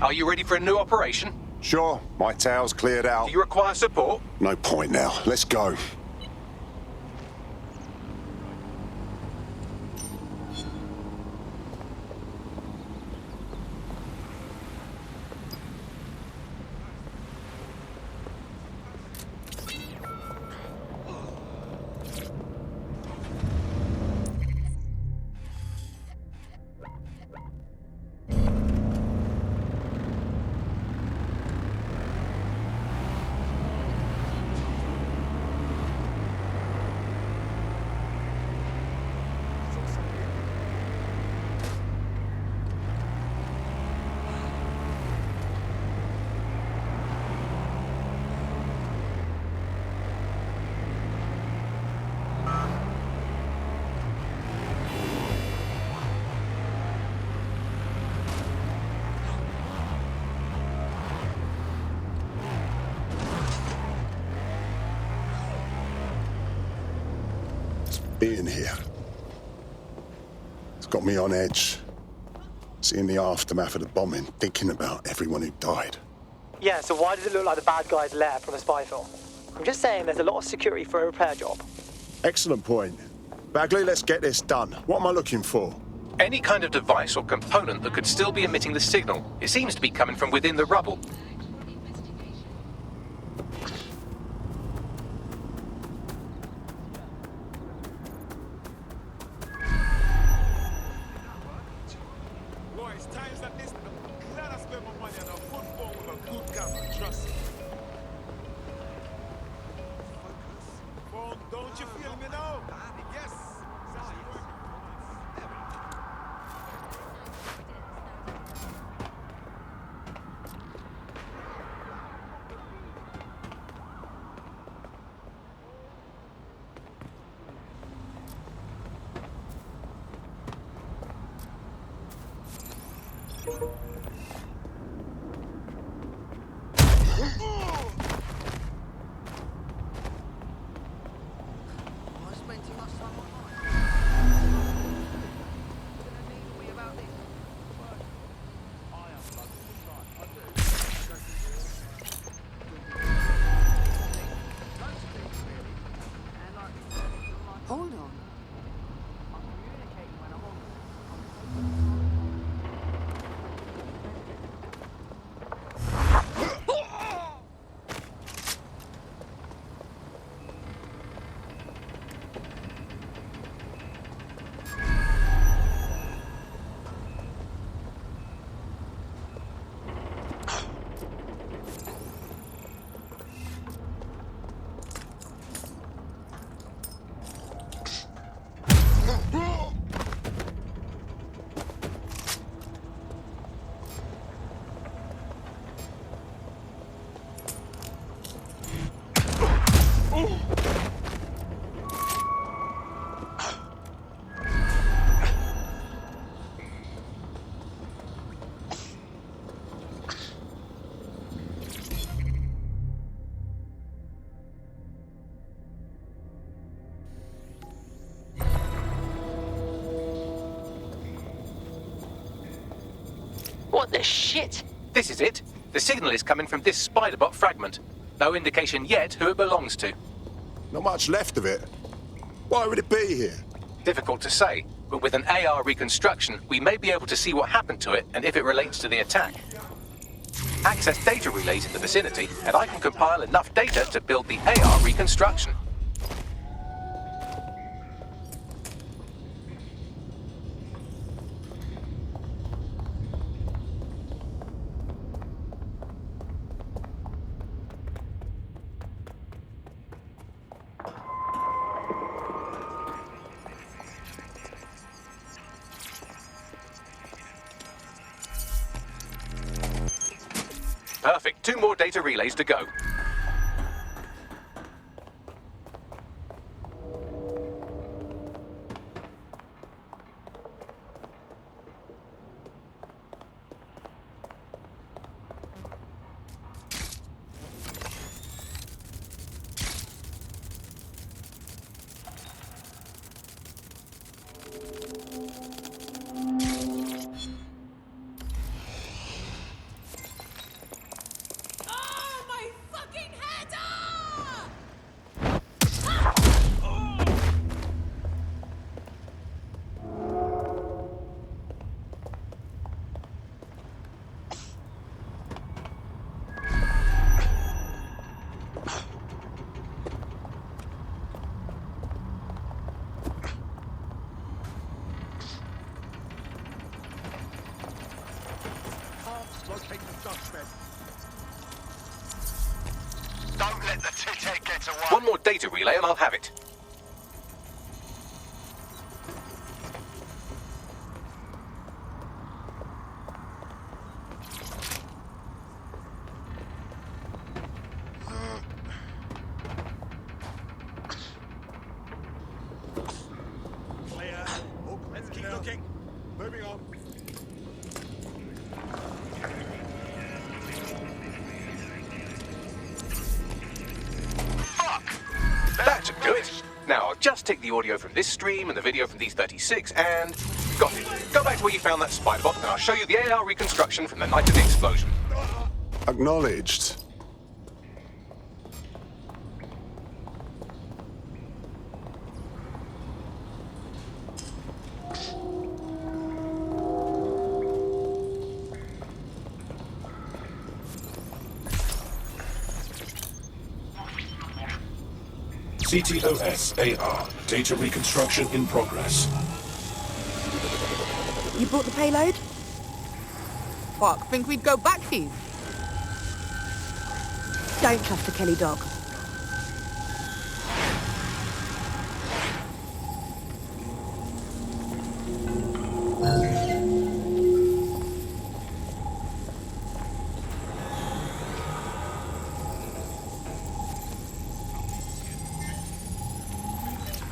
Are you ready for a new operation? Sure, my tail's cleared out. Do you require support? No point now. Let's go. Being here. It's got me on edge. Seeing the aftermath of the bombing, thinking about everyone who died. Yeah, so why does it look like the bad guys left from a spy film? I'm just saying there's a lot of security for a repair job. Excellent point. Bagley, let's get this done. What am I looking for? Any kind of device or component that could still be emitting the signal. It seems to be coming from within the rubble. Hold on. What the shit? This is it. The signal is coming from this spider-bot fragment. No indication yet who it belongs to. Not much left of it. Why would it be here? Difficult to say, but with an AR reconstruction, we may be able to see what happened to it and if it relates to the attack. Access data relays in the vicinity, and I can compile enough data to build the AR reconstruction. Perfect. 2 more data relays to go. Don't let the tithead get away. One more data relay and I'll have it. Let's keep looking. Moving on. That should do it. Now, I'll just take the audio from this stream and the video from these 36 and... got it. Go back to where you found that spider bot and I'll show you the AR reconstruction from the night of the explosion. Acknowledged. ctOS AR. Data reconstruction in progress. You brought the payload? Fuck, think we'd go back to you? Don't trust the Kelley dog.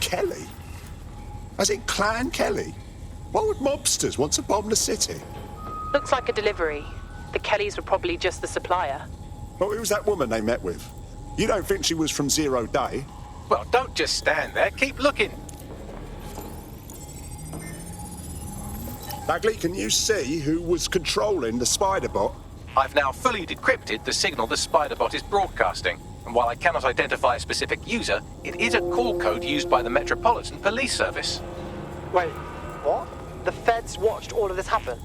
Kelley? As in Clan Kelley? Why would mobsters want to bomb the city? Looks like a delivery. The Kelleys were probably just the supplier. Well, who was that woman they met with? You don't think she was from Zero Day? Well, don't just stand there. Keep looking. Bagley, can you see who was controlling the spider bot? I've now fully decrypted the signal the spider bot is broadcasting. And while I cannot identify a specific user, it is a call code used by the Metropolitan Police Service. Wait, what? The feds watched all of this happen?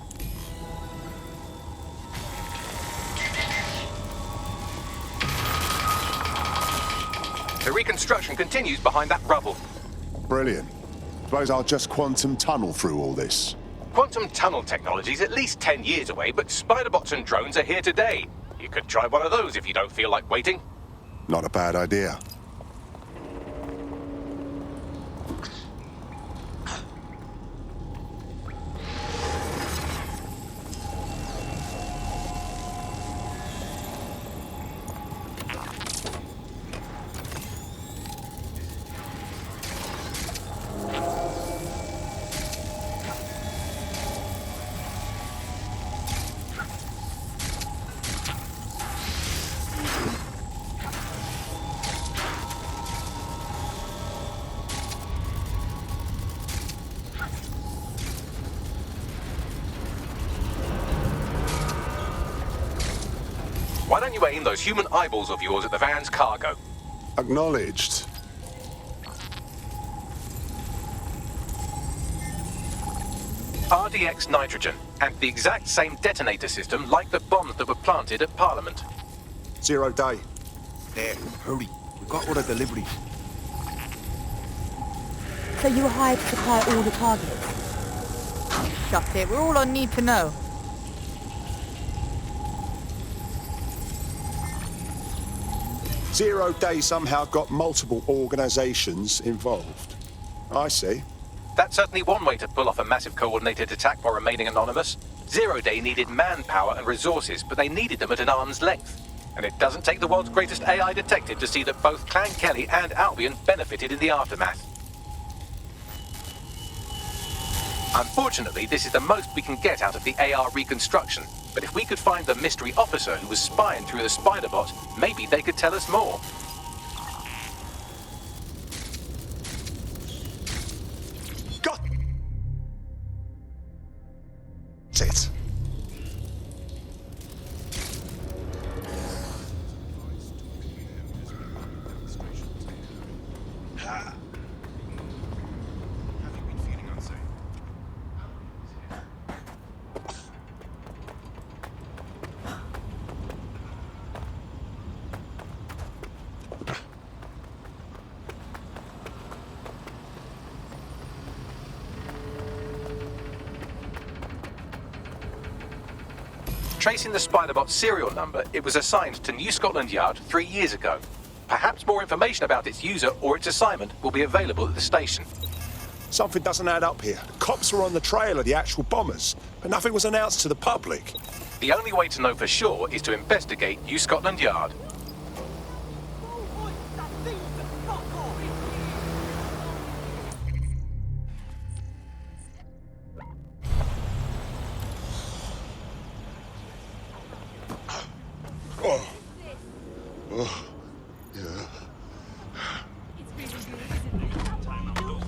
The reconstruction continues behind that rubble. Brilliant. Suppose I'll just quantum tunnel through all this. Quantum tunnel technology is at least 10 years away, but spider bots and drones are here today. You could try one of those if you don't feel like waiting. Not a bad idea. Why don't you aim those human eyeballs of yours at the van's cargo? Acknowledged. RDX nitrogen, and the exact same detonator system like the bombs that were planted at Parliament. 0 Day. There, hurry. We got all the deliveries. So you were hired to supply all the targets? Shut it, we're all on need to know. Zero Day somehow got multiple organisations involved. I see. That's certainly one way to pull off a massive coordinated attack while remaining anonymous. 0 Day needed manpower and resources, but they needed them at an arm's length. And it doesn't take the world's greatest AI detective to see that both Clan Kelley and Albion benefited in the aftermath. Unfortunately, this is the most we can get out of the AR reconstruction. But if we could find the mystery officer who was spying through the spider bot, maybe they could tell us more. Got it. Tracing the Spiderbot serial number, it was assigned to New Scotland Yard 3 years ago. Perhaps more information about its user or its assignment will be available at the station. Something doesn't add up here. Cops were on the trail of the actual bombers, but nothing was announced to the public. The only way to know for sure is to investigate New Scotland Yard.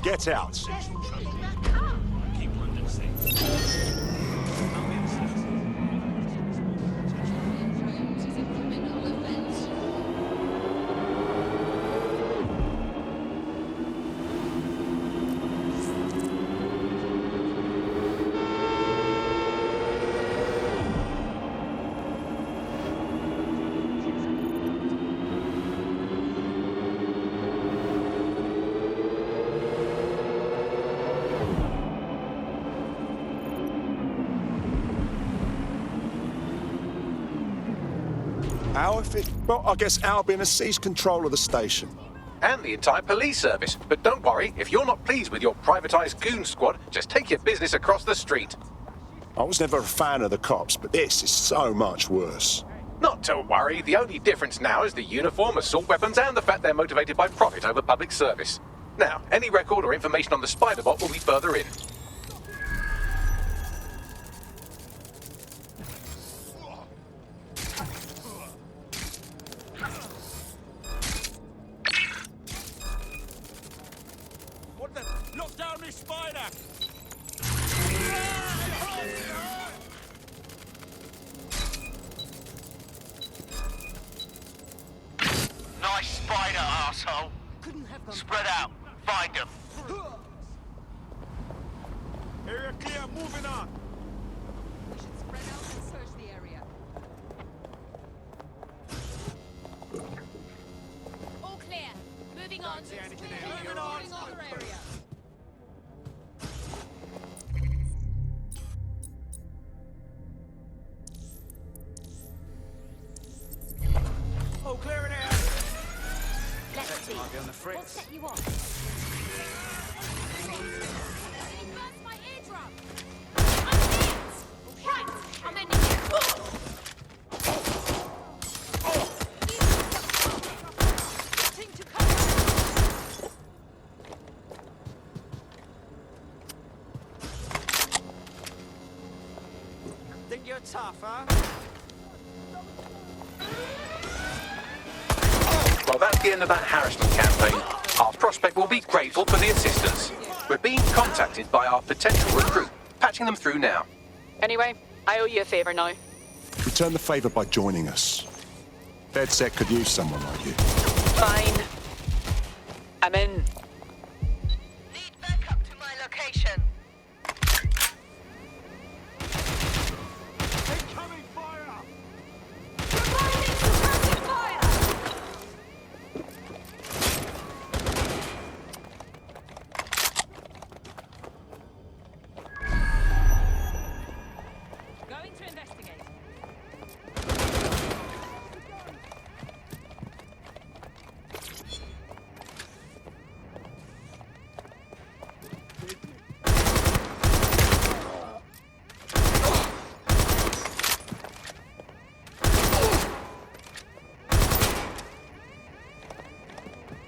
Get out. How if it... Well, I guess Albion has seized control of the station. And the entire police service. But don't worry, if you're not pleased with your privatized goon squad, just take your business across the street. I was never a fan of the cops, but this is so much worse. Not to worry, the only difference now is the uniform, assault weapons, and the fact they're motivated by profit over public service. Now, any record or information on the Spiderbot will be further in. Lock down this spider! Nice spider, asshole. Spread out. Find them. Area clear, moving on! We should spread out and search the area. All clear. Moving on. Moving on. Other area. Oh, clear it out! Let's see. On the What fritz. set you off? Did he burst my eardrum? I'm hit! Right, I'm ending it. Getting to cover. Think you're tough, huh? Well, that's the end of that harassment campaign. Our prospect will be grateful for the assistance. We're being contacted by our potential recruit, patching them through now. Anyway, I owe you a favor now. Return the favor by joining us. DedSec could use someone like you. Fine. I'm in. Need backup to my location. Incoming fire! Providing suppressive fire! Going to investigate.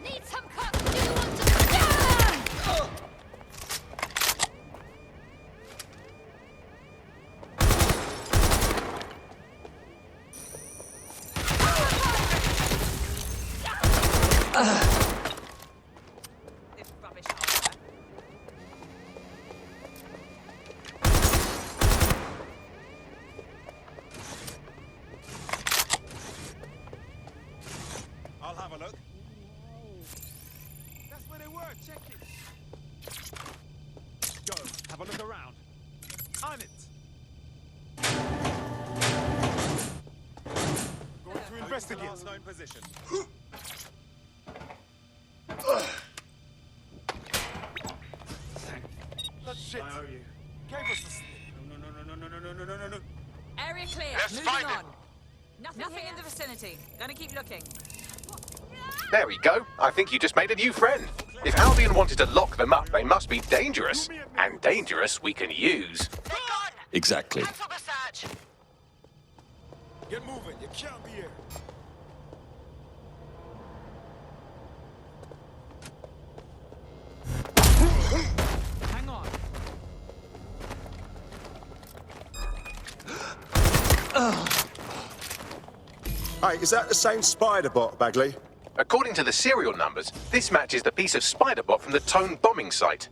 Need some cut. Do you want to... This rubbish hardware. I'll have a look. That's where they were, check it. Go, have a look around. On it. Going to investigate. Last known position. That shit. I owe you. Gave us the slip. No. Area clear. Let's Moving find on. it. Nothing in the vicinity. Gonna keep looking. There we go. I think you just made a new friend. If Albion wanted to lock them up, they must be dangerous. And dangerous we can use. They're gone. Exactly. Cancel the search. Get moving. You can't be here. Hang on. Hey, is that the same spider bot, Bagley? According to the serial numbers, this matches the piece of spider bot from the Tone bombing site.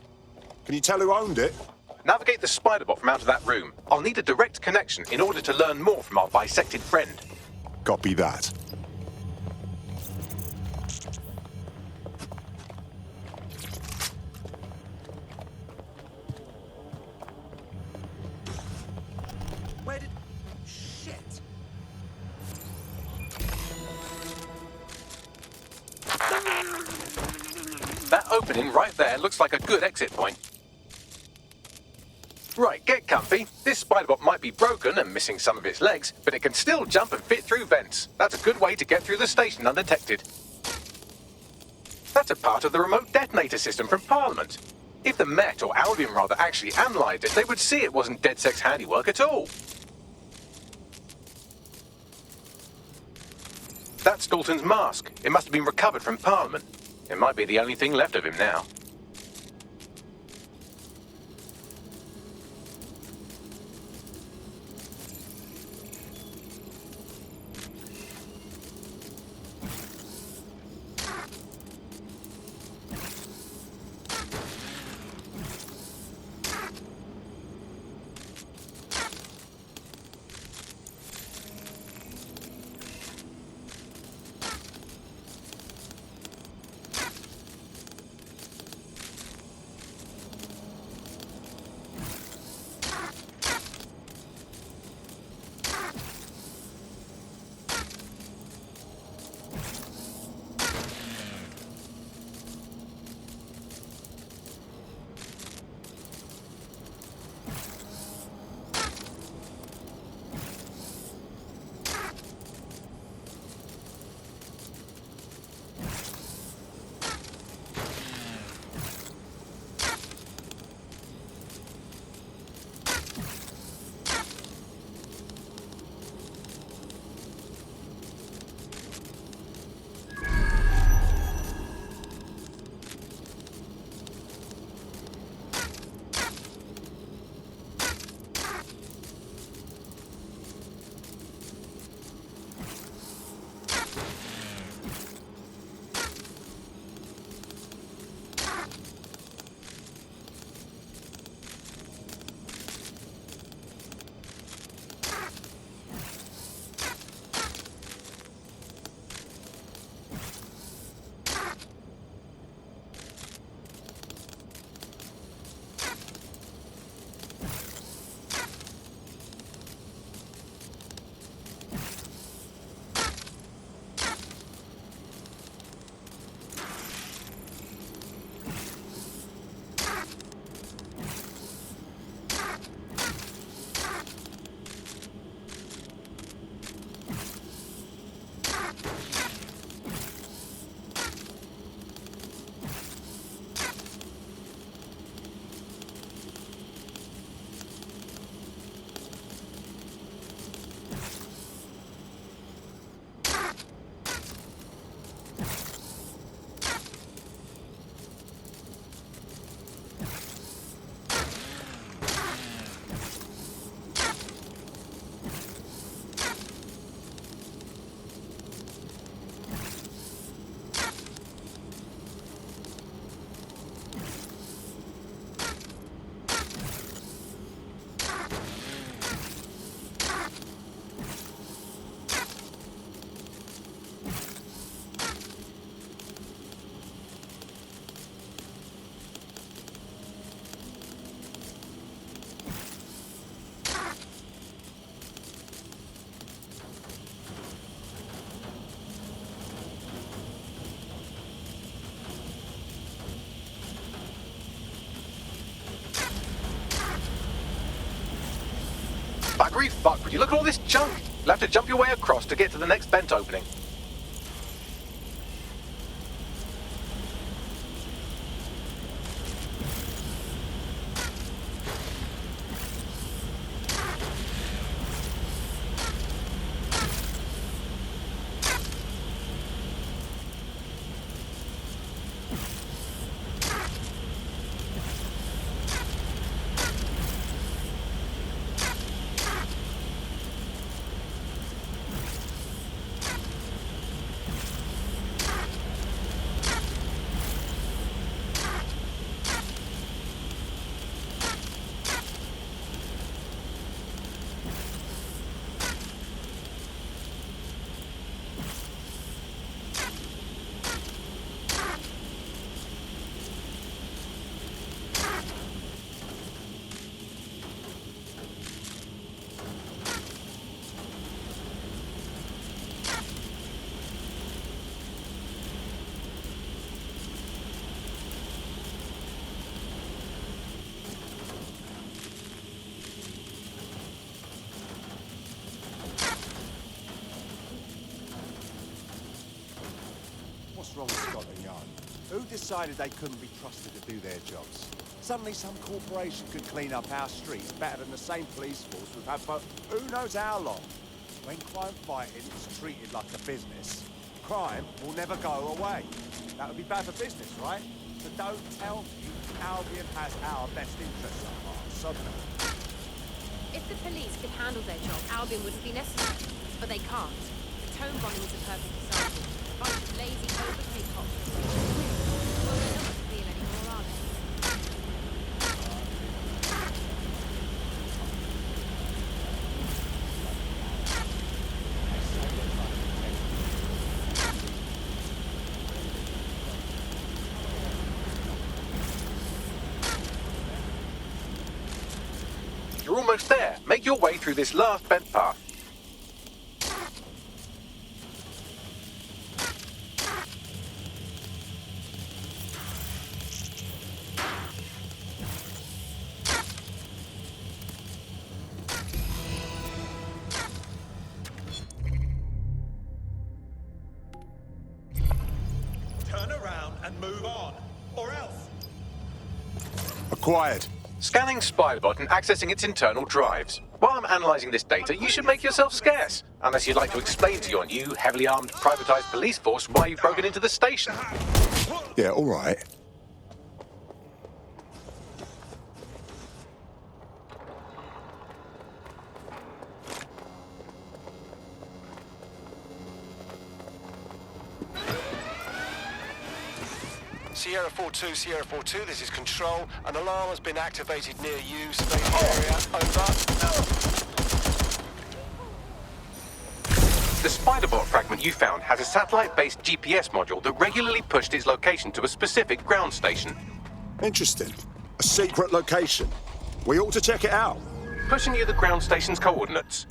Can you tell who owned it? Navigate the spider bot from out of that room. I'll need a direct connection in order to learn more from our bisected friend. Copy that. Where did... Shit. That opening right there looks like a good exit point. Right, get comfy. This spider bot might be broken and missing some of its legs, but it can still jump and fit through vents. That's a good way to get through the station undetected. That's a part of the remote detonator system from Parliament. If the Met, or Albion rather, actually analysed it, they would see it wasn't DedSec's handiwork at all. That's Dalton's mask. It must have been recovered from Parliament. It might be the only thing left of him now. Buggery fuck, would you look at all this junk? You'll have to jump your way across to get to the next vent opening. What's wrong with Scotland Yard? Who decided they couldn't be trusted to do their jobs? Suddenly some corporation could clean up our streets better than the same police force we've had for who knows how long. When crime fighting is treated like a business, crime will never go away. That would be bad for business, right? So don't tell me Albion has our best interests at heart, suddenly. If the police could handle their job, Albion wouldn't be necessary. But they can't. The tone bombing is a perfect example. A bunch of lazy, overpaid cops. Well, they're not to feel anymore, are they? You're almost there. Make your way through this last vent path. Turn around and move on, or else. Acquired. Scanning Spybot and accessing its internal drives. While I'm analysing this data, you should make yourself scarce. Unless you'd like to explain to your new, heavily armed, privatised police force why you've broken into the station. Yeah, all right. Sierra 4-2, Sierra 4-2, this is Control. An alarm has been activated near you. Stay in the area. Over. The Spiderbot fragment you found has a satellite-based GPS module that regularly pushed its location to a specific ground station. Interesting. A secret location. We ought to check it out. Pushing you the ground station's coordinates.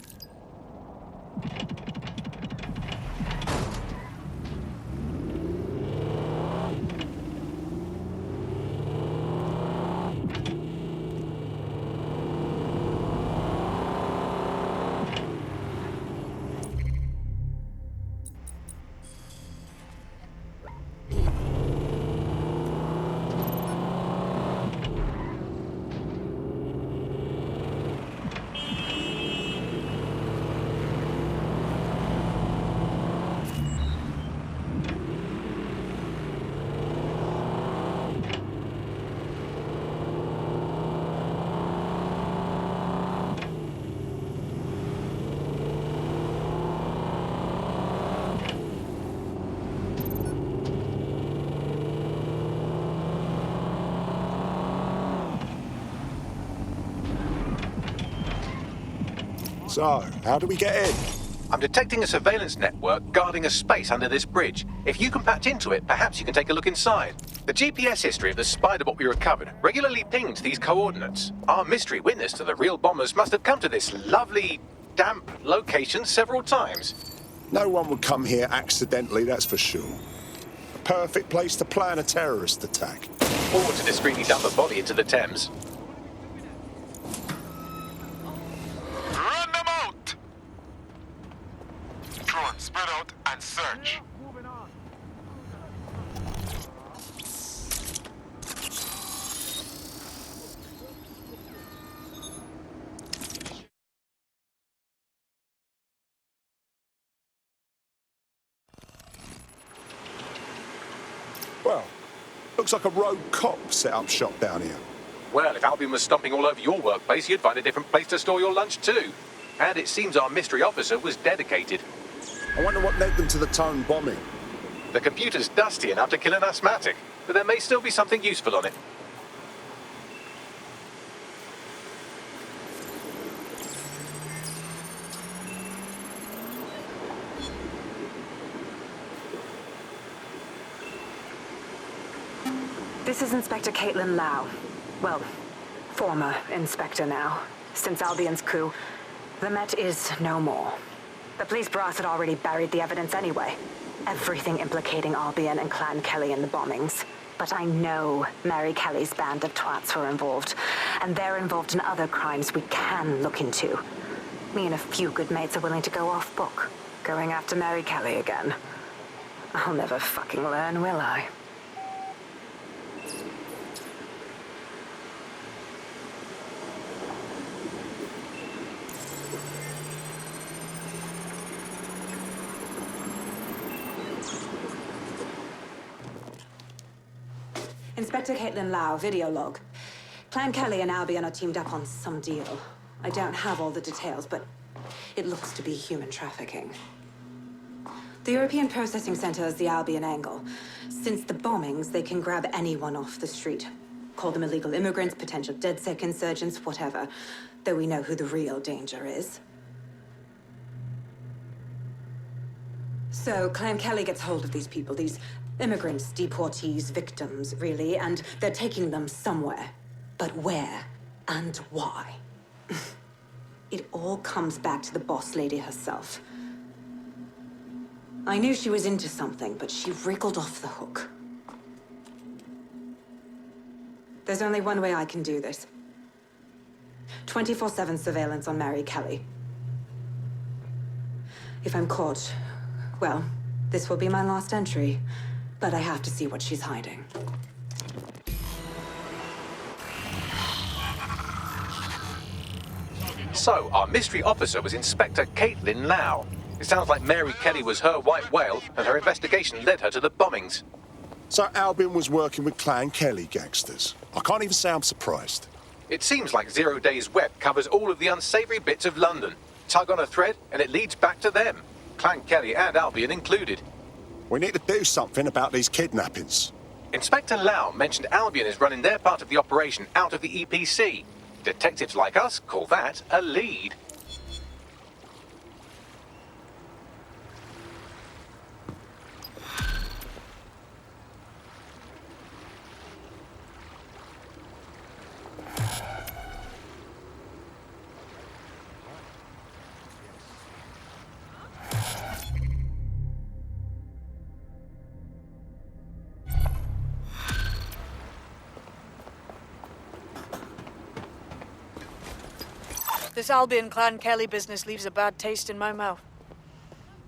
So, how do we get in? I'm detecting a surveillance network guarding a space under this bridge. If you can patch into it, perhaps you can take a look inside. The GPS history of the Spiderbot we recovered regularly pinged these coordinates. Our mystery witness to the real bombers must have come to this lovely, damp location several times. No one would come here accidentally, that's for sure. A perfect place to plan a terrorist attack. Or to discreetly dump a body into the Thames. Right! Looks like a rogue cop set up shop down here. Well, if Albion was stomping all over your workplace, you'd find a different place to store your lunch too. And it seems our mystery officer was dedicated. I wonder what led them to the Tone bombing. The computer's dusty enough to kill an asthmatic, but there may still be something useful on it. This is Inspector Caitlin Lau. Well, former inspector now. Since Albion's coup, the Met is no more. The police brass had already buried the evidence anyway. Everything implicating Albion and Clan Kelley in the bombings. But I know Mary Kelley's band of twats were involved, and they're involved in other crimes we can look into. Me and a few good mates are willing to go off book, going after Mary Kelley again. I'll never fucking learn, will I? Inspector Caitlin Lau, video log. Clan Kelley and Albion are teamed up on some deal. I don't have all the details, but it looks to be human trafficking. The European Processing Center is the Albion angle. Since the bombings, they can grab anyone off the street. Call them illegal immigrants, potential DedSec insurgents, whatever. Though we know who the real danger is. So, Clan Kelley gets hold of these people, these immigrants, deportees, victims, really, and they're taking them somewhere. But where and why? It all comes back to the boss lady herself. I knew she was into something, but she wriggled off the hook. There's only one way I can do this. 24/7 surveillance on Mary Kelley. If I'm caught, well, this will be my last entry. But I have to see what she's hiding. So, our mystery officer was Inspector Caitlin Lau. It sounds like Mary Kelley was her white whale, and her investigation led her to the bombings. So Albion was working with Clan Kelley gangsters. I can't even say I'm surprised. It seems like 0 Days Web covers all of the unsavory bits of London. Tug on a thread, and it leads back to them. Clan Kelley and Albion included. We need to do something about these kidnappings. Inspector Lau mentioned Albion is running their part of the operation out of the EPC. Detectives like us call that a lead. This Albion Clan Kelley business leaves a bad taste in my mouth.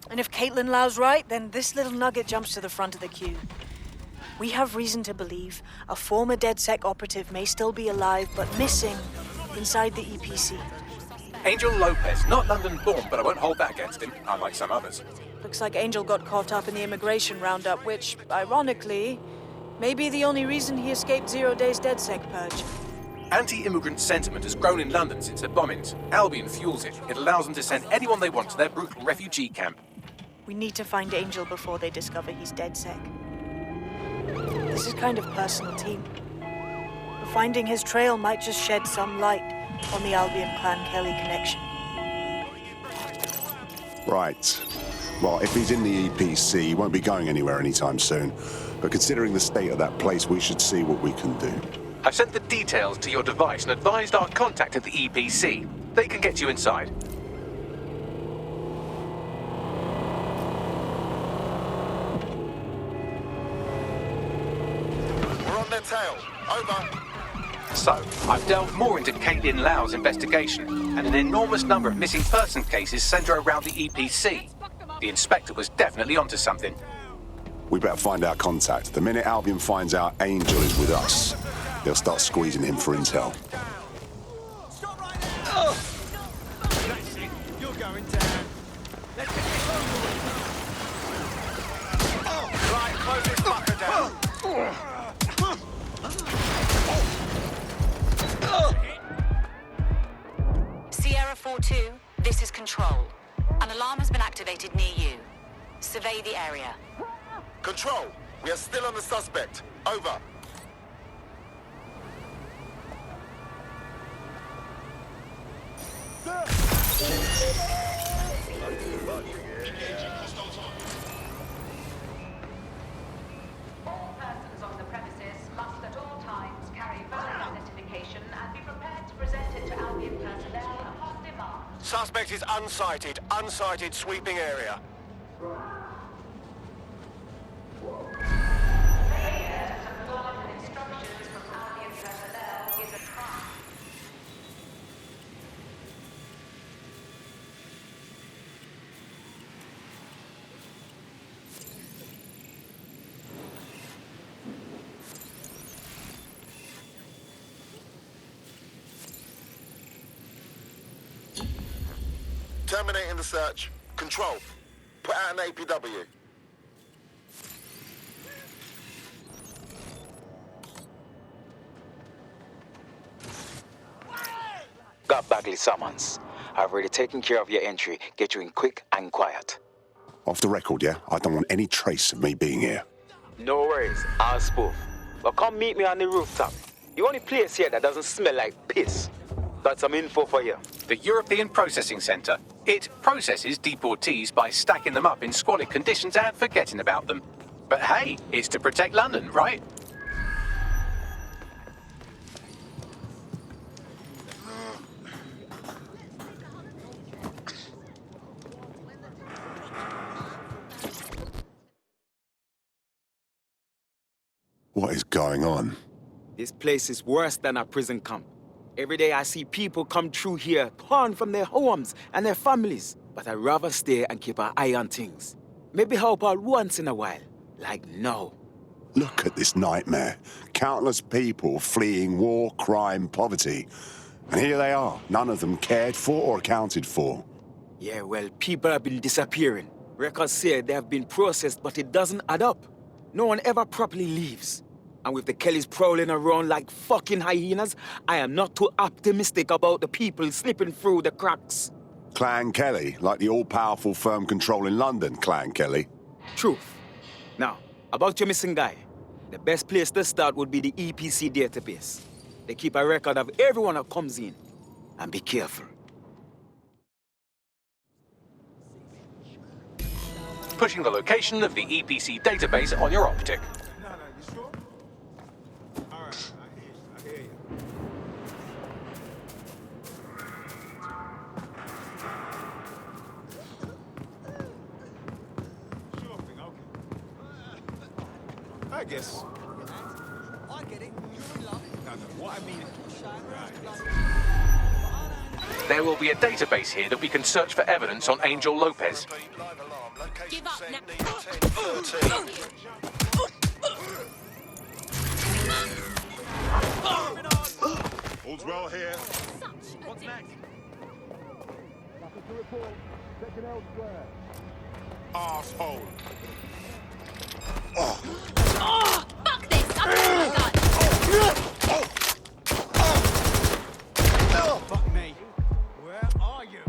And if Caitlin Lau's right, then this little nugget jumps to the front of the queue. We have reason to believe a former DedSec operative may still be alive, but missing inside the EPC. Angel Lopez, not London-born, but I won't hold that against him, unlike some others. Looks like Angel got caught up in the immigration roundup, which, ironically, may be the only reason he escaped 0 Days DedSec purge. Anti-immigrant sentiment has grown in London since the bombings. Albion fuels it. It allows them to send anyone they want to their brutal refugee camp. We need to find Angel before they discover he's DedSec. This is kind of personal, team. But finding his trail might just shed some light on the Albion Clan Kelley connection. Right. Well, if he's in the EPC, he won't be going anywhere anytime soon. But considering the state of that place, we should see what we can do. I've sent the details to your device and advised our contact at the EPC. They can get you inside. We're on their tail. Over. So, I've delved more into Caitlin Lau's investigation, and an enormous number of missing person cases centre around the EPC. The inspector was definitely onto something. We better find our contact. The minute Albion finds out Angel is with us, they'll start squeezing him for intel. Stop right there! Oh. That's it. You're going down. Let's get this over with. Oh. Right, close this fucker down. 4-2, this is Control. An alarm has been activated near you. Survey the area. Control, we are still on the suspect. Over. All persons on the premises must at all times carry photo identification and be prepared to present it to Albion personnel upon demand. Suspect is unsighted. Unsighted sweeping area. Failure to comply with instructions from Albion personnel is a crime. Terminating the search. Control, put out an APW. Got Bagley summons. I've already taken care of your entry. Get you in quick and quiet. Off the record, yeah? I don't want any trace of me being here. No worries, I'll spoof. But come meet me on the rooftop. The only place here that doesn't smell like piss. Got some info for you. The European Processing Centre. It processes deportees by stacking them up in squalid conditions and forgetting about them. But hey, it's to protect London, right? What is going on? This place is worse than a prison camp. Every day I see people come through here, torn from their homes and their families. But I'd rather stay and keep an eye on things. Maybe help out once in a while. Like now. Look at this nightmare. Countless people fleeing war, crime, poverty. And here they are, none of them cared for or accounted for. Yeah, well, people have been disappearing. Records say they have been processed, but it doesn't add up. No one ever properly leaves. And with the Kelleys prowling around like fucking hyenas, I am not too optimistic about the people slipping through the cracks. Clan Kelley, like the all-powerful firm controlling London, Clan Kelley. Truth. Now, about your missing guy. The best place to start would be the EPC database. They keep a record of everyone that comes in. And be careful. Pushing the location of the EPC database on your optic. I guess. I get it. No, what I mean. There will be a database here that we can search for evidence on Angel Lopez. Give up now. All's well here. What's next? Asshole. Oh, fuck this! I'm oh my god! Fuck me. Where are you?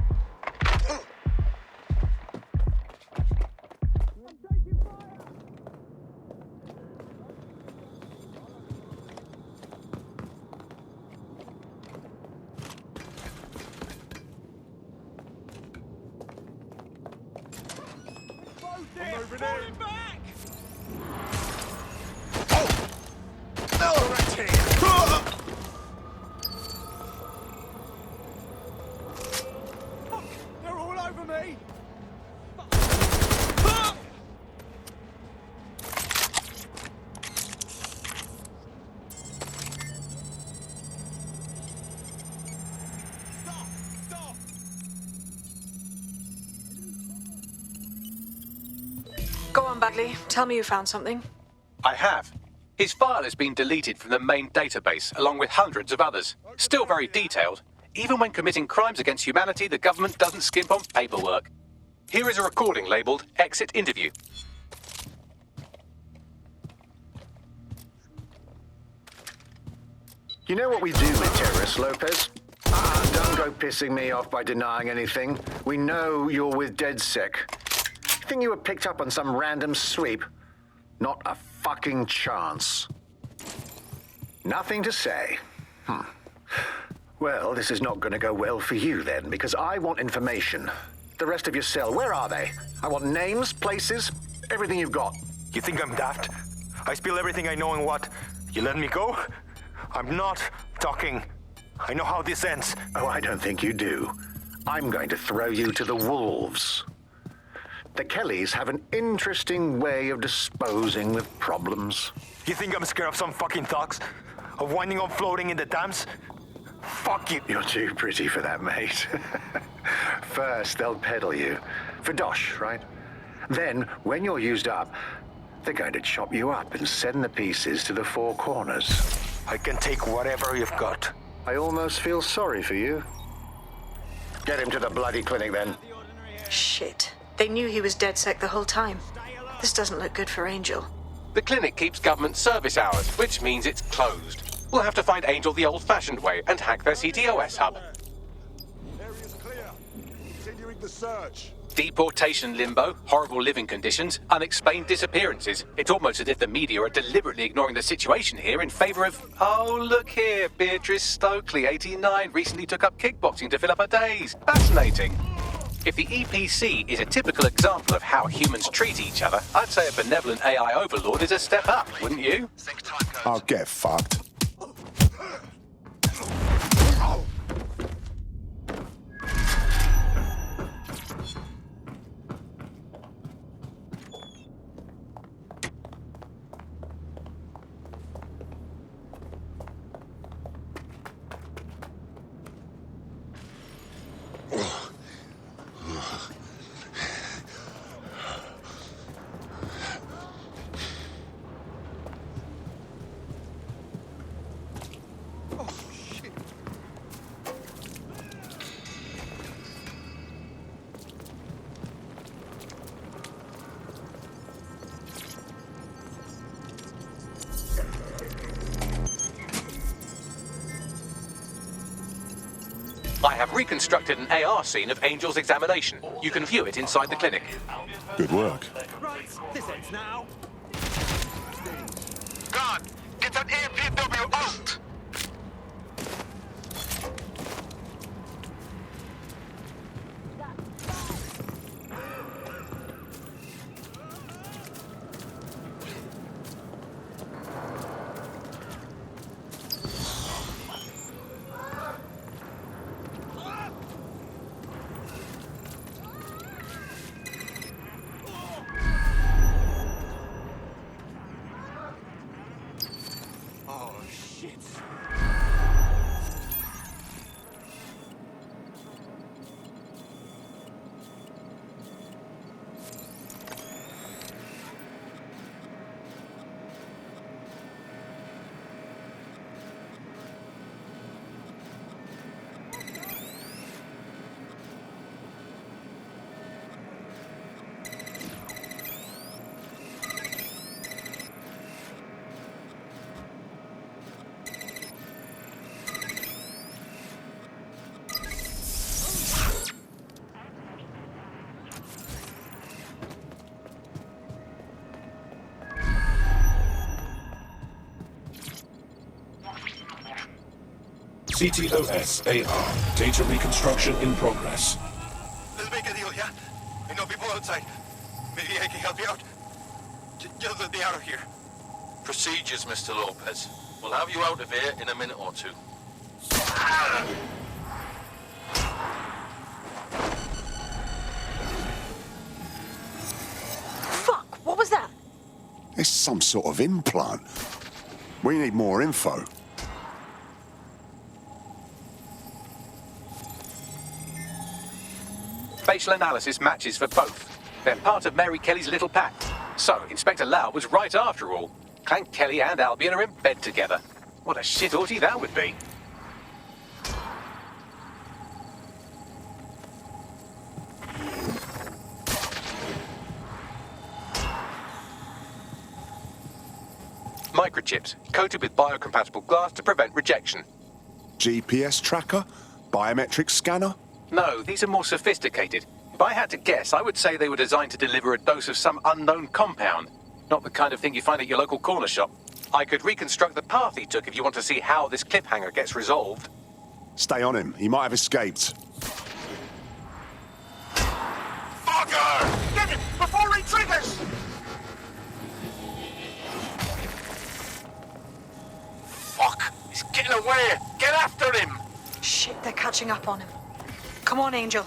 They're all over me! Go on, Bagley. Tell me you found something. I have. His file has been deleted from the main database, along with hundreds of others. Still very detailed. Even when committing crimes against humanity, the government doesn't skimp on paperwork. Here is a recording labelled Exit Interview. You know what we do with terrorists, Lopez? Don't go pissing me off by denying anything. We know you're with DedSec. Think you were picked up on some random sweep? Not a fucking chance. Nothing to say. Well, this is not going to go well for you then, because I want information. The rest of your cell, where are they? I want names, places, everything you've got. You think I'm daft? I spill everything I know and what? You let me go? I'm not talking. I know how this ends. Oh, I don't think you do. I'm going to throw you to the wolves. The Kelleys have an interesting way of disposing with problems. You think I'm scared of some fucking thugs? Of winding up floating in the dams? Fuck you. You're too pretty for that, mate. First, they'll peddle you. For dosh, right? Then, when you're used up, they're going to chop you up and send the pieces to the four corners. I can take whatever you've got. I almost feel sorry for you. Get him to the bloody clinic, then. Shit. They knew he was DedSec the whole time. This doesn't look good for Angel. The clinic keeps government service hours, which means it's closed. We'll have to find Angel the old-fashioned way and hack their ctOS hub. Area's clear. Continuing the search. Deportation limbo, horrible living conditions, unexplained disappearances. It's almost as if the media are deliberately ignoring the situation here in favor of... Oh, look here, Beatrice Stokely, 89, recently took up kickboxing to fill up her days. Fascinating. If the EPC is a typical example of how humans treat each other, I'd say a benevolent AI overlord is a step up, wouldn't you? I'll get fucked. I have reconstructed an AR scene of Angel's examination. You can view it inside the clinic. Good work. Right, this ends now. God, get that APW out! ctOS AR. Data reconstruction in progress. Let's make a deal, yeah? I know people outside. Maybe I can help you out. Just let me out of here. Procedures, Mr. Lopez. We'll have you out of here in a minute or two. Fuck! What was that? It's some sort of implant. We need more info. Facial analysis matches for both. They're part of Mary Kelley's little pack. So, Inspector Lau was right after all. Clank Kelley and Albion are in bed together. What a shit orgy that would be. Microchips, coated with biocompatible glass to prevent rejection. GPS tracker? biometric scanner? No, these are more sophisticated. If I had to guess, I would say they were designed to deliver a dose of some unknown compound. Not the kind of thing you find at your local corner shop. I could reconstruct the path he took if you want to see how this cliffhanger gets resolved. Stay on him. He might have escaped. Fucker! Get him before he triggers! Fuck! He's getting away! Get after him! Shit, they're catching up on him. Come on, Angel.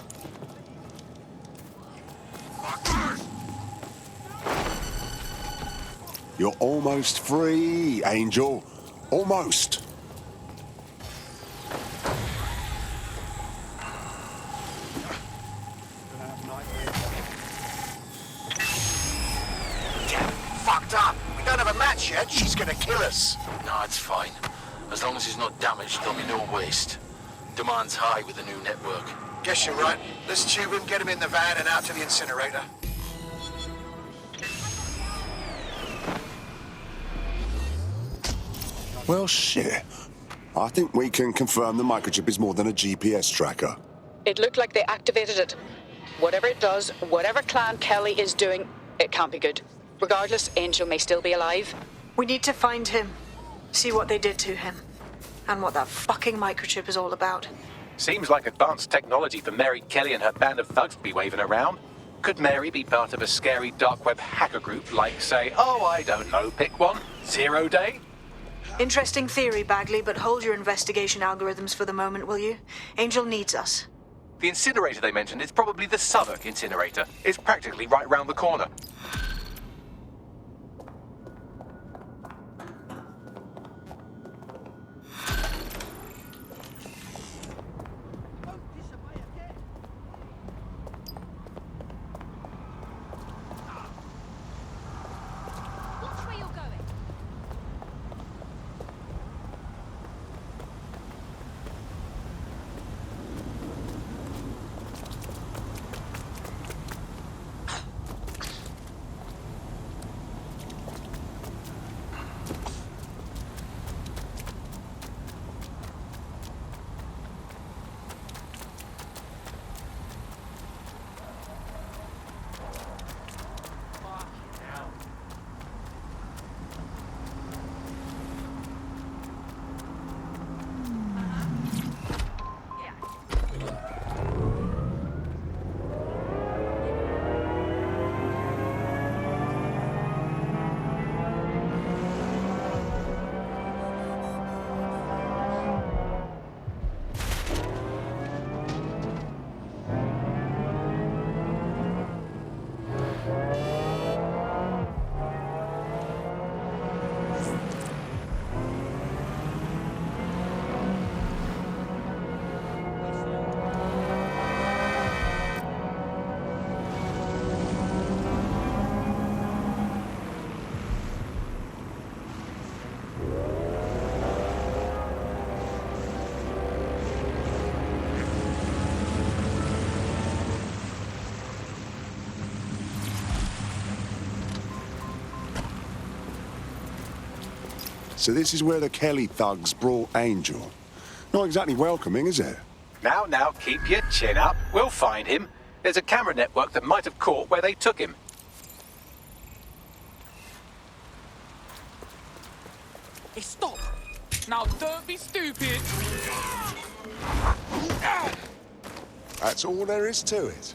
You're almost free, Angel. Almost. Fucked up. We don't have a match yet. She's gonna kill us. No, it's fine. As long as he's not damaged, there'll be no waste. Demand's high with the new network. Guess you're right. Let's tube him, get him in the van and out to the incinerator. Well, shit. I think we can confirm the microchip is more than a GPS tracker. It looked like they activated it. Whatever it does, whatever clan Kelley is doing, it can't be good. Regardless, Angel may still be alive. We need to find him. See what they did to him. And what that fucking microchip is all about. Seems like advanced technology for Mary Kelley and her band of thugs to be waving around. Could Mary be part of a scary dark web hacker group like, say, oh, I don't know, pick one, 0 Day? Interesting theory, Bagley, but hold your investigation algorithms for the moment, will you? Angel needs us. The incinerator they mentioned is probably the Southwark incinerator. It's practically right round the corner. So this is where the Kelley thugs brought Angel. Not exactly welcoming, is it? Now, keep your chin up. We'll find him. There's a camera network that might have caught where they took him. Hey, stop! Now, don't be stupid! That's all there is to it.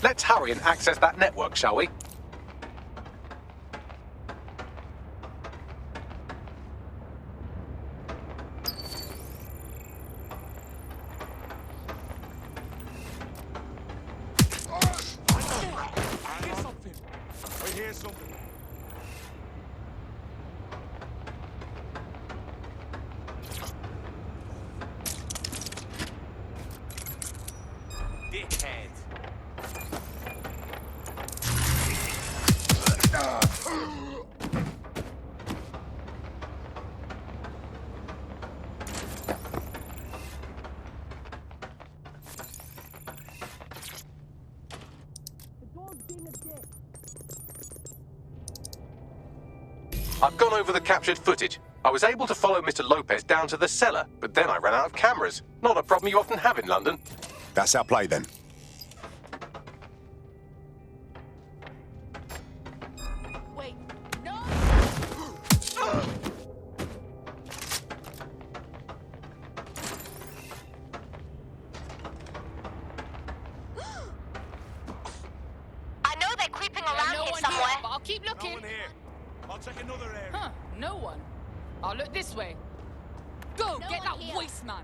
Let's hurry and access that network, shall we? I've gone over the captured footage. I was able to follow Mr. Lopez down to the cellar, but then I ran out of cameras. Not a problem you often have in London. That's our play then. Wait, no! I know they're creeping around no here one somewhere. Here, but I'll keep looking. No one here. I'll check another area. Huh, no one. I'll look this way. Go, get that voice, man.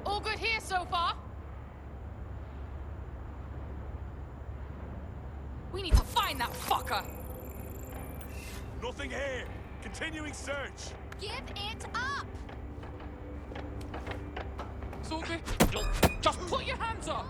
All good here so far? We need to find that fucker. Nothing here. Continuing search. Give it up! It's all good. Just put your hands up.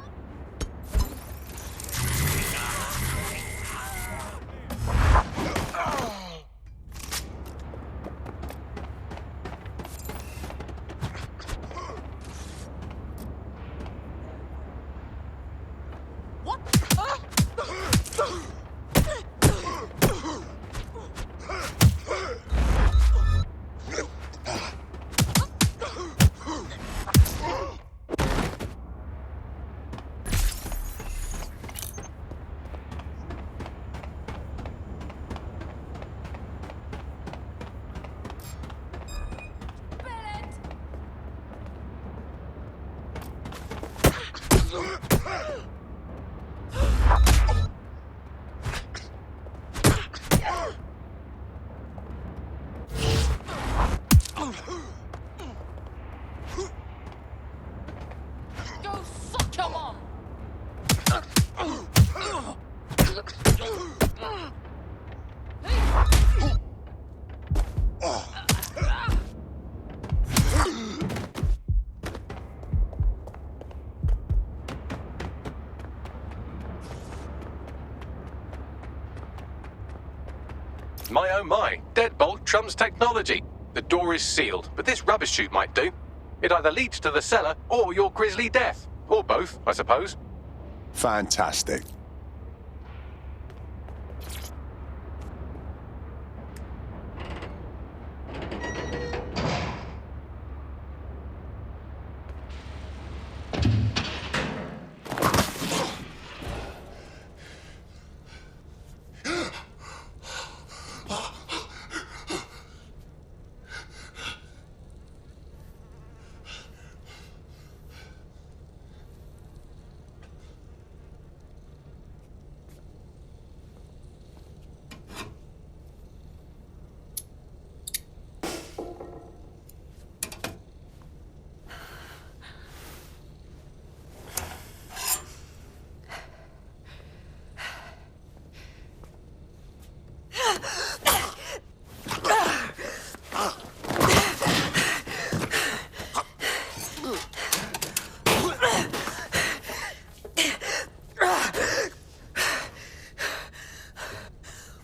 Go suck your mom! My oh my, deadbolt trumps technology. The door is sealed, but this rubbish chute might do. It either leads to the cellar or your grisly death. Or both, I suppose. Fantastic.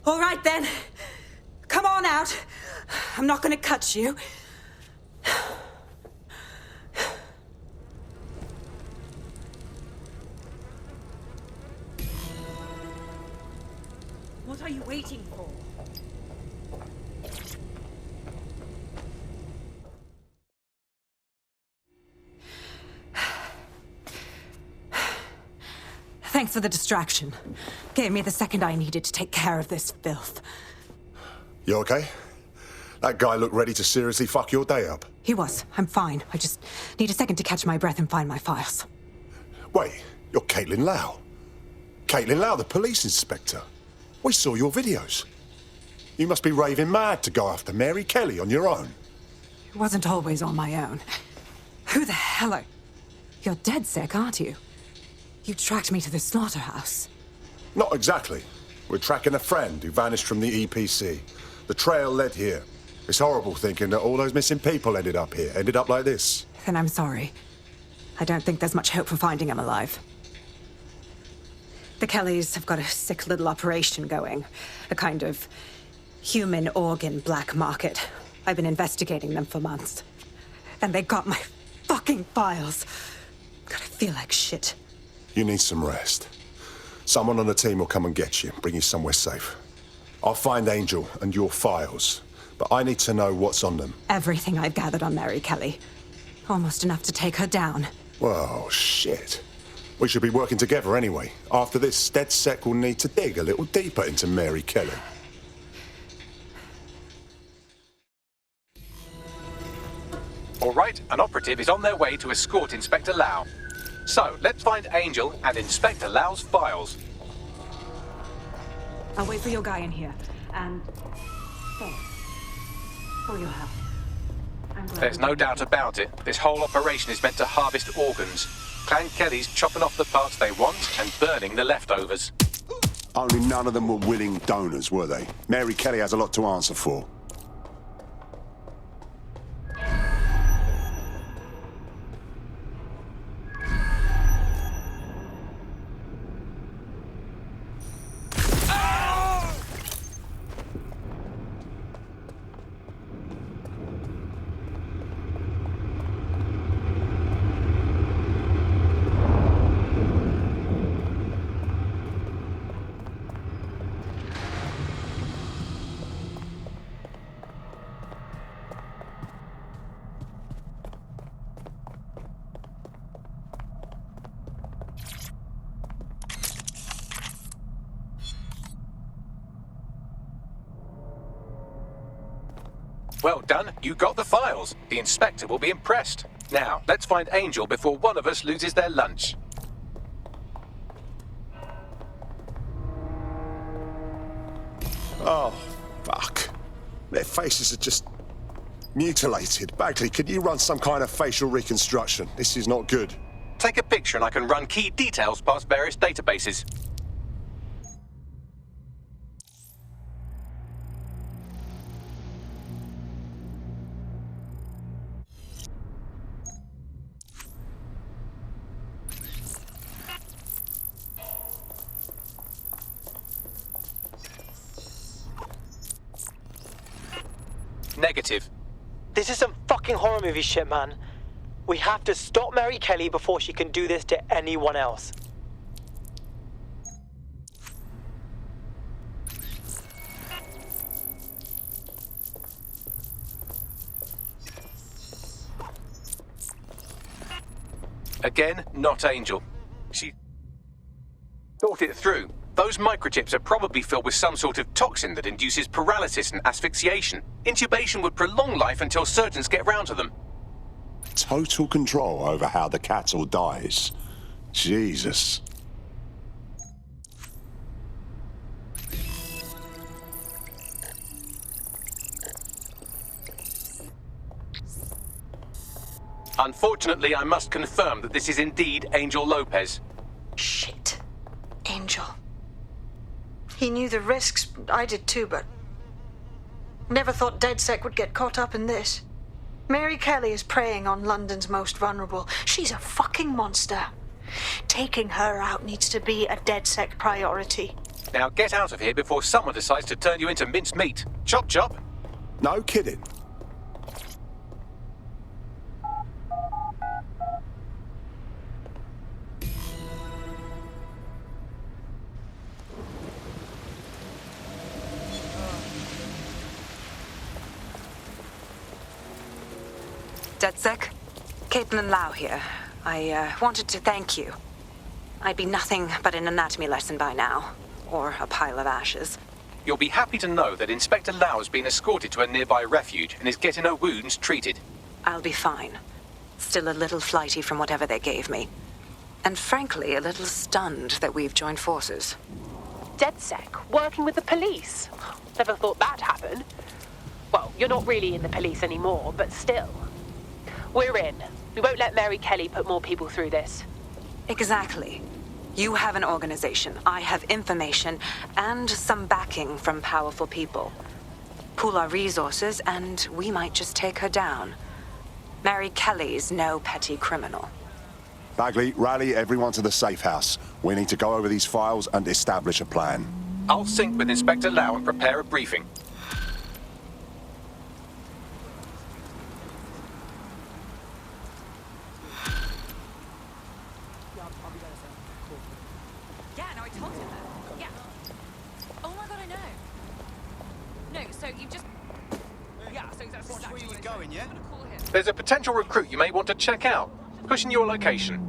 All right, then. Come on out. I'm not gonna cut you. What are you waiting for? Thanks for the distraction. Gave me the second I needed to take care of this filth. You okay? That guy looked ready to seriously fuck your day up. He was. I'm fine. I just need a second to catch my breath and find my files. Wait, you're Caitlin Lau. Caitlin Lau, the police inspector. We saw your videos. You must be raving mad to go after Mary Kelley on your own. It wasn't always on my own. Who the hell are... You're DedSec, aren't you? You tracked me to the slaughterhouse. Not exactly. We're tracking a friend who vanished from the EPC. The trail led here. It's horrible thinking that all those missing people ended up here, ended up like this. Then I'm sorry. I don't think there's much hope for finding him alive. The Kelleys have got a sick little operation going. A kind of human organ black market. I've been investigating them for months. And they got my fucking files. God, I feel like shit. You need some rest. Someone on the team will come and get you, bring you somewhere safe. I'll find Angel and your files, but I need to know what's on them. Everything I've gathered on Mary Kelley. Almost enough to take her down. Well, shit. We should be working together anyway. After this, DedSec will need to dig a little deeper into Mary Kelley. All right, an operative is on their way to escort Inspector Lau. So, let's find Angel and Inspector Lau's files. I'll wait for your guy in here. And thanks for your help. There's no doubt about it. This whole operation is meant to harvest organs. Clan Kelley's chopping off the parts they want and burning the leftovers. Only none of them were willing donors, were they? Mary Kelley has a lot to answer for. Well done, you got the files. The inspector will be impressed. Now, let's find Angel before one of us loses their lunch. Oh, fuck. Their faces are just mutilated. Bagley, can you run some kind of facial reconstruction? This is not good. Take a picture and I can run key details past various databases. Negative. This is some fucking horror movie shit, man. We have to stop Mary Kelley before she can do this to anyone else. Again, not Angel. She thought it through. Those microchips are probably filled with some sort of toxin that induces paralysis and asphyxiation. Intubation would prolong life until surgeons get round to them. Total control over how the cattle dies. Jesus. Unfortunately, I must confirm that this is indeed Angel Lopez. Shit. Angel. He knew the risks. I did too, but never thought DedSec would get caught up in this. Mary Kelley is preying on London's most vulnerable. She's a fucking monster. Taking her out needs to be a DedSec priority. Now get out of here before someone decides to turn you into minced meat. Chop chop. No kidding. DedSec? Caitlin Lau here. I wanted to thank you. I'd be nothing but an anatomy lesson by now. Or a pile of ashes. You'll be happy to know that Inspector Lau has been escorted to a nearby refuge and is getting her wounds treated. I'll be fine. Still a little flighty from whatever they gave me. And frankly, a little stunned that we've joined forces. DedSec, working with the police. Never thought that'd happen. Well, you're not really in the police anymore, but still. We're in. We won't let Mary Kelley put more people through this. Exactly. You have an organization, I have information, and some backing from powerful people. Pool our resources, and we might just take her down. Mary Kelley's no petty criminal. Bagley, rally everyone to the safe house. We need to go over these files and establish a plan. I'll sync with Inspector Lau and prepare a briefing. Watch where you're going, yeah? There's a potential recruit you may want to check out. Pushing your location.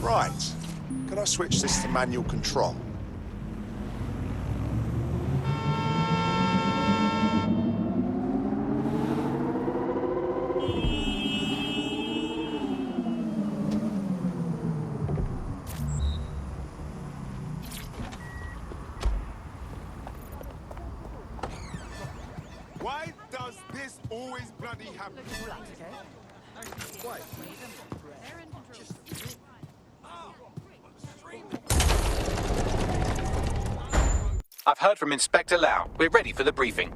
Right. Can I switch this to manual control? Why does this always bloody happen? Why? I've heard from Inspector Lau. We're ready for the briefing.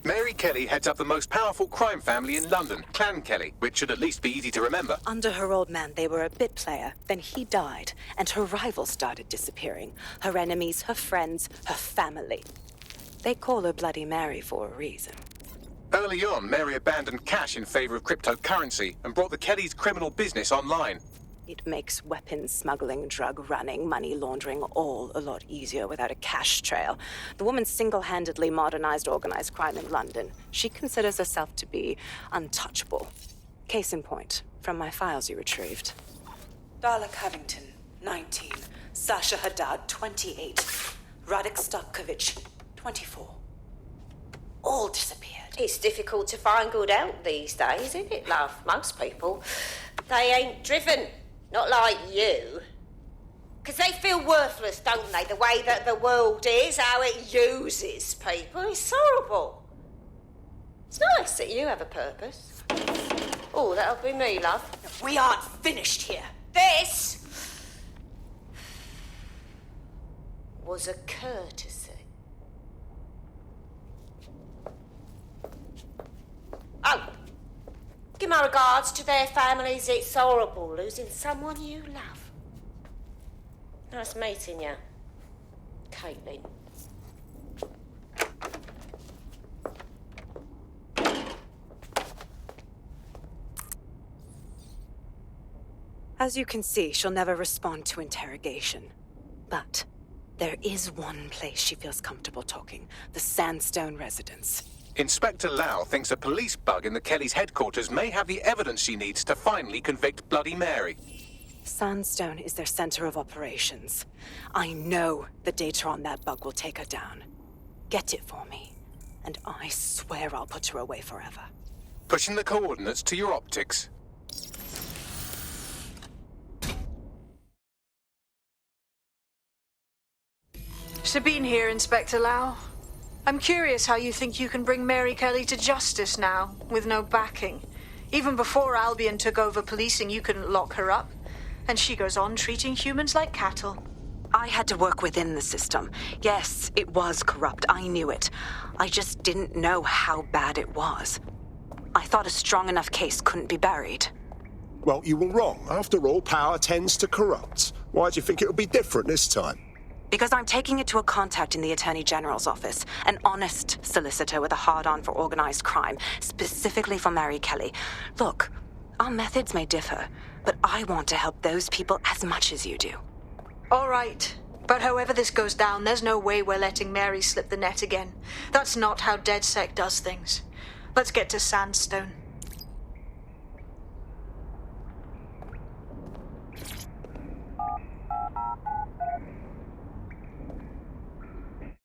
Mary Kelley heads up the most powerful crime family in London, Clan Kelley, which should at least be easy to remember. Under her old man, they were a bit player. Then he died, and her rivals started disappearing. Her enemies, her friends, her family. They call her Bloody Mary for a reason. Early on, Mary abandoned cash in favor of cryptocurrency and brought the Kellys' criminal business online. It makes weapons smuggling, drug running, money laundering all a lot easier without a cash trail. The woman single-handedly modernized organized crime in London. She considers herself to be untouchable. Case in point, from my files you retrieved. Darla Covington, 19. Sasha Haddad, 28. Radek Stokovich, 24. All disappeared. It's difficult to find good help these days, isn't it, love? Most people, they ain't driven. Not like you. Because they feel worthless, don't they? The way that the world is, how it uses people. It's horrible. It's nice that you have a purpose. Oh, that'll be me, love. We aren't finished here. This was a courtesy. Oh. Give my regards to their families. It's horrible losing someone you love. Nice meeting you, Caitlin. As you can see, she'll never respond to interrogation. But there is one place she feels comfortable talking, the Sandstone residence. Inspector Lau thinks a police bug in the Kellys' headquarters may have the evidence she needs to finally convict Bloody Mary. Sandstone is their center of operations. I know the data on that bug will take her down. Get it for me, and I swear I'll put her away forever. Pushing the coordinates to your optics. Sabine here, Inspector Lau. I'm curious how you think you can bring Mary Kelley to justice now, with no backing. Even before Albion took over policing, you couldn't lock her up. And she goes on treating humans like cattle. I had to work within the system. Yes, it was corrupt. I knew it. I just didn't know how bad it was. I thought a strong enough case couldn't be buried. Well, you were wrong. After all, power tends to corrupt. Why do you think it'll be different this time? Because I'm taking it to a contact in the Attorney General's office, an honest solicitor with a hard-on for organized crime, specifically for Mary Kelley. Look, our methods may differ, but I want to help those people as much as you do. All right. But however this goes down, there's no way we're letting Mary slip the net again. That's not how DedSec does things. Let's get to Sandstone.